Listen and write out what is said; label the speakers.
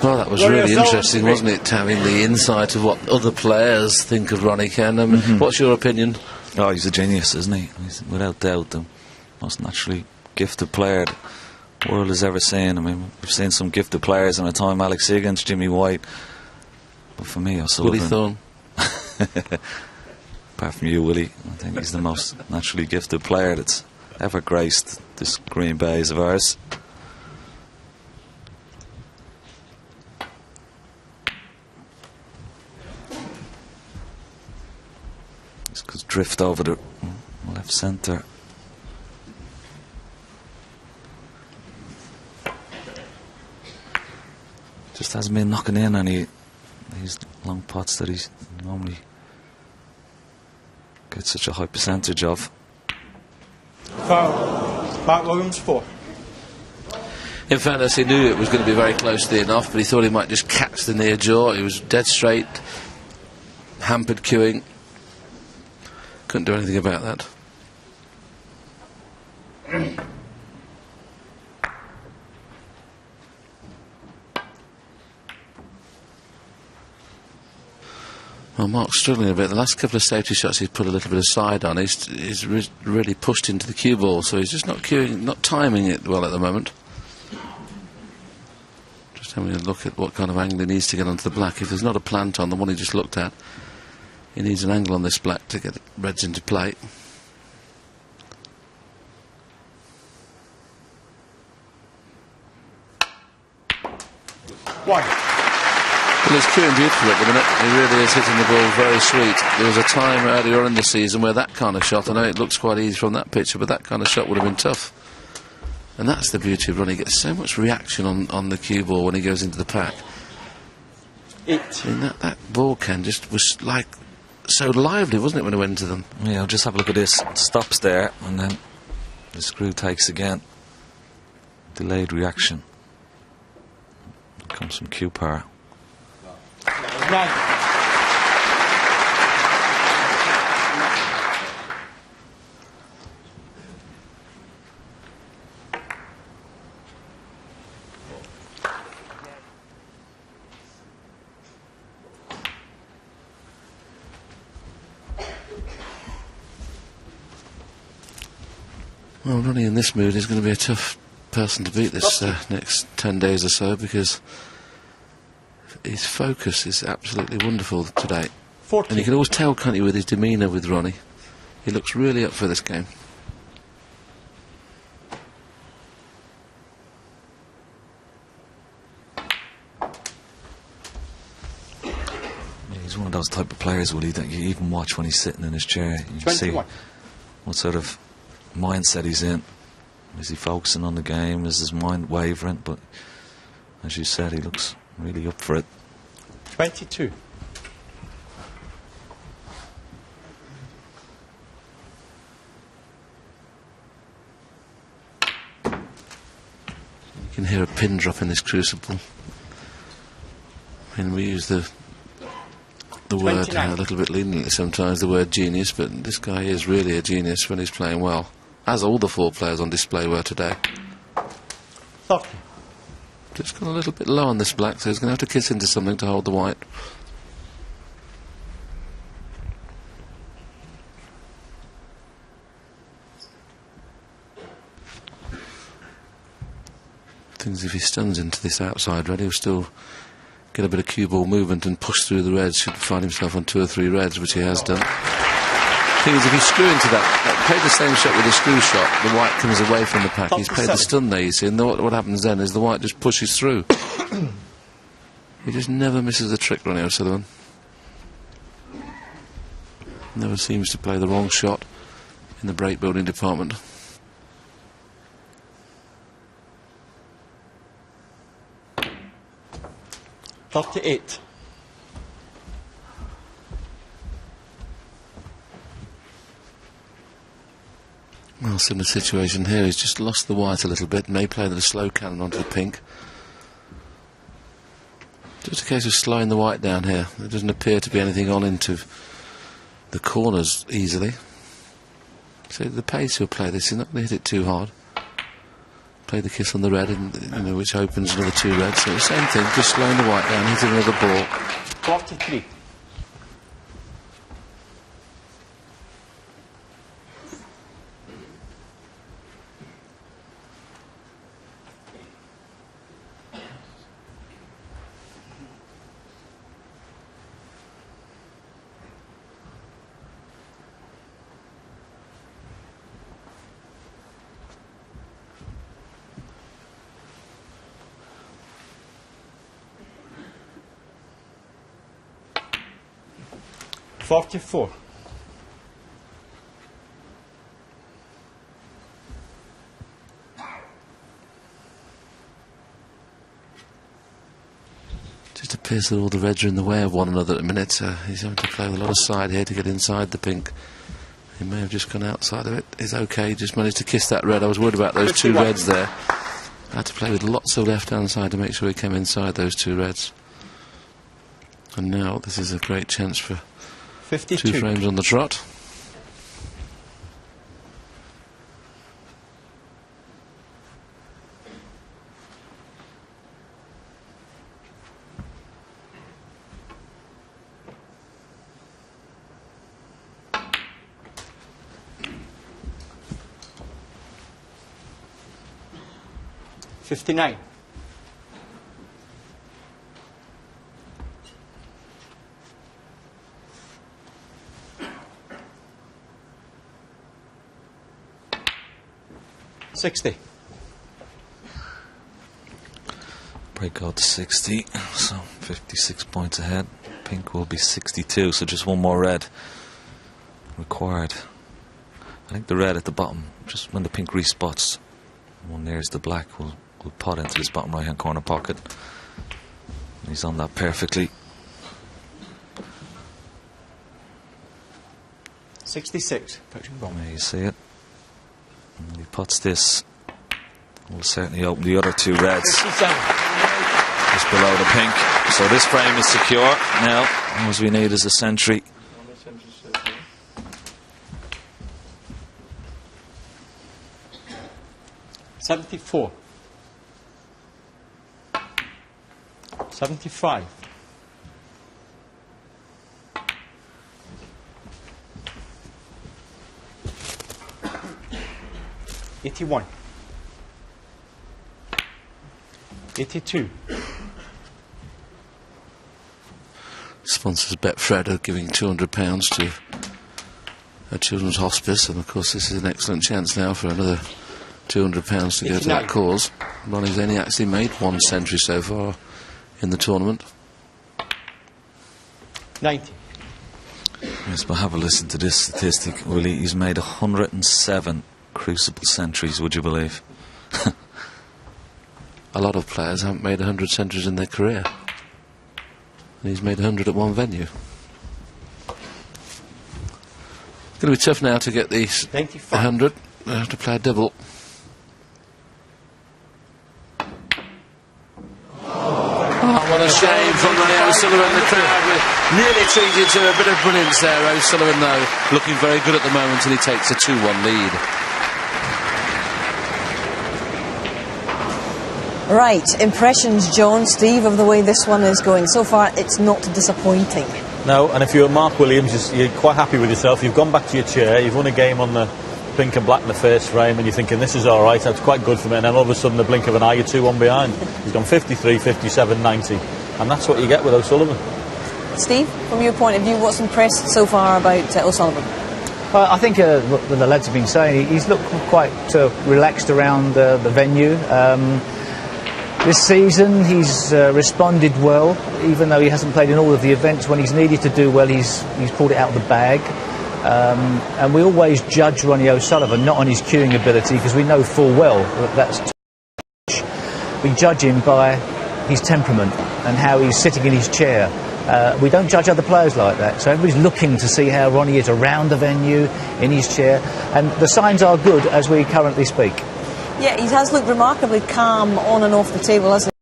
Speaker 1: Well, that was really interesting, wasn't it, having the insight of what other players think of Ronnie Ken. What's your opinion?
Speaker 2: Oh, he's a genius, isn't he? He's without doubt the most naturally gifted player the world has ever seen. I mean, we've seen some gifted players in a time, Alex Higgins, Jimmy White, but for me,
Speaker 1: Willie Thorne.
Speaker 2: Apart from you, Willie, I think he's the most naturally gifted player that's ever graced this Green Bays of ours. This could drift over the left centre. Just hasn't been knocking in any these long pots that he's normally gets such a high percentage of.
Speaker 3: Foul. Mark Williams, 4.
Speaker 1: In fairness, he knew it was going to be very closely enough, but he thought he might just catch the near jaw. He was dead straight, hampered queuing. Couldn't do anything about that. Well, Mark's struggling a bit. The last couple of safety shots he's put a little bit of side on. He's really pushed into the cue ball, so he's just not queuing, not timing it well at the moment. Just having a look at what kind of angle he needs to get onto the black. If there's not a plant on the one he just looked at, he needs an angle on this black to get reds into play.
Speaker 3: One.
Speaker 1: Well, he's queuing beautifully at the minute. He really is hitting the ball very sweet. There was a time earlier on in the season where that kind of shot, I know it looks quite easy from that picture, but that kind of shot would have been tough. And that's the beauty of Ronnie. He gets so much reaction on the cue ball when he goes into the pack.
Speaker 3: 8.
Speaker 1: I mean, that ball, Ken, just was like so lively, wasn't it, when he went into them?
Speaker 2: Yeah, I'll just have a look at this. It stops there, and then the screw takes again. Delayed reaction. It comes from cue power.
Speaker 3: 9.
Speaker 1: Well, Ronnie in this mood is going to be a tough person to beat this next 10 days or so, because his focus is absolutely wonderful today.
Speaker 3: 14.
Speaker 1: And you can always tell, can't you, with his demeanour with Ronnie. He looks really up for this game.
Speaker 2: Yeah, he's one of those type of players, Willie, that you even watch when he's sitting in his chair. You
Speaker 3: 21.
Speaker 2: see what sort of mindset he's in. Is he focusing on the game? Is his mind wavering? But as you said, he looks really up for it.
Speaker 3: 22.
Speaker 1: You can hear a pin drop in this crucible. I mean, we use the word a little bit leniently sometimes, the word genius, but this guy is really a genius when he's playing well, as all the 4 players on display were today.
Speaker 3: 30.
Speaker 1: Just gone a little bit low on this black, so he's going to have to kiss into something to hold the white. Things if he stuns into this outside red, he'll still get a bit of cue ball movement and push through the reds. Should find himself on 2 or 3 reds, which he has done. Thing is, if he screw into that, played the same shot with a screw shot, the white comes away from the pack. He's played the stun there, you see, and what happens then is the white just pushes through. He just never misses a trick, Ronnie O'Sullivan. Never seems to play the wrong shot in the break building department.
Speaker 3: $38.
Speaker 1: Well, similar situation here. He's just lost the white a little bit. May play the slow cannon onto the pink. Just a case of slowing the white down here. There doesn't appear to be anything on into the corners easily. So the pace he'll play this, he's not going to hit it too hard. play the kiss on the red, and, which opens another 2 reds. So the same thing, just slowing the white down, hitting another ball.
Speaker 3: 43. $44.
Speaker 1: Just appears that all the reds are in the way of one another at the minute. He's having to play with a lot of side here to get inside the pink. He may have just gone outside of it. He's okay, just managed to kiss that red. I was worried about those 2 reds there. I had to play with lots of left-hand side to make sure he came inside those 2 reds. And now this is a great chance for
Speaker 3: 52.
Speaker 1: 2 frames on the trot.
Speaker 3: $59. $60.
Speaker 2: Break out to 60, so 56 points ahead. Pink will be 62, so just 1 more red required. I think the red at the bottom, just when the pink respots, the one nearest the black will pot into this bottom right hand corner pocket. And he's on that perfectly.
Speaker 3: 66.
Speaker 2: There you see it. And he pots this, will certainly open the other 2 reds
Speaker 3: 57.
Speaker 2: just below the pink. So this frame is secure. Now, all we need is a century.
Speaker 3: $74. 75. $81. 82.
Speaker 1: Sponsors Betfred are giving £200 to a children's hospice, and of course this is an excellent chance now for another £200 to go to that cause. Ronnie's only actually made 1 century so far in the tournament.
Speaker 3: 90.
Speaker 2: Yes, but have a listen to this statistic, Willie. He's made 107 crucible centuries, would you believe?
Speaker 1: A lot of players haven't made 100 centuries in their career. And he's made 100 at one venue. It's going to be tough now to get these 100. They have to play a double. What a shame from Ronnie O'Sullivan. The crowd nearly treated to a bit of brilliance there. O'Sullivan, though, looking very good at the moment, and he takes a 2-1 lead.
Speaker 4: Right, impressions, John, Steve, of the way this one is going. So far, it's not disappointing.
Speaker 5: No, and if you're Mark Williams, you're quite happy with yourself. You've gone back to your chair, you've won a game on the pink and black in the first frame, and you're thinking, this is all right, that's quite good for me, and then all of a sudden, the blink of an eye, you're 2-1 behind. He's gone 53, 57, 90, and that's what you get with O'Sullivan.
Speaker 4: Steve, from your point of view, what's impressed so far about O'Sullivan?
Speaker 6: I think what the lads have been saying, he's looked quite relaxed around the venue. This season he's responded well, even though he hasn't played in all of the events. When he's needed to do well, he's pulled it out of the bag. And we always judge Ronnie O'Sullivan not on his cueing ability, because we know full well that that's too much. We judge him by his temperament and how he's sitting in his chair. We don't judge other players like that, so everybody's looking to see how Ronnie is around the venue, in his chair, and the signs are good as we currently speak.
Speaker 4: Yeah, he has looked remarkably calm on and off the table, hasn't he?